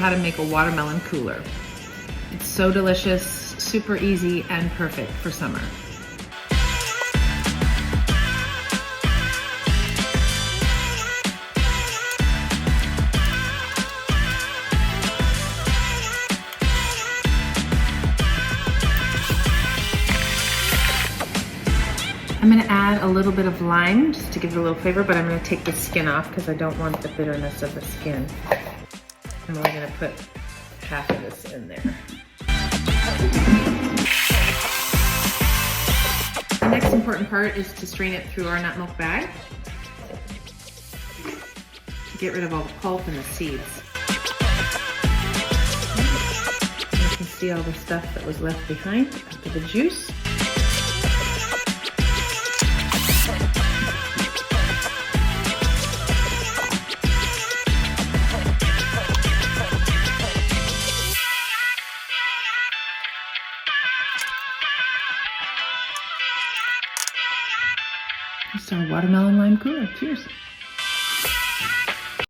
How to make a watermelon cooler. It's so delicious, super easy, and perfect for summer. I'm gonna add a little bit of lime just to give it a little flavor, but I'm gonna take the skin off because I don't want the bitterness of the skin. I'm only gonna put half of this in there. The next important part is to strain it through our nut milk bag to get rid of all the pulp and the seeds. You can see all the stuff that was left behind after the juice. It's our watermelon lime cooler. Cheers.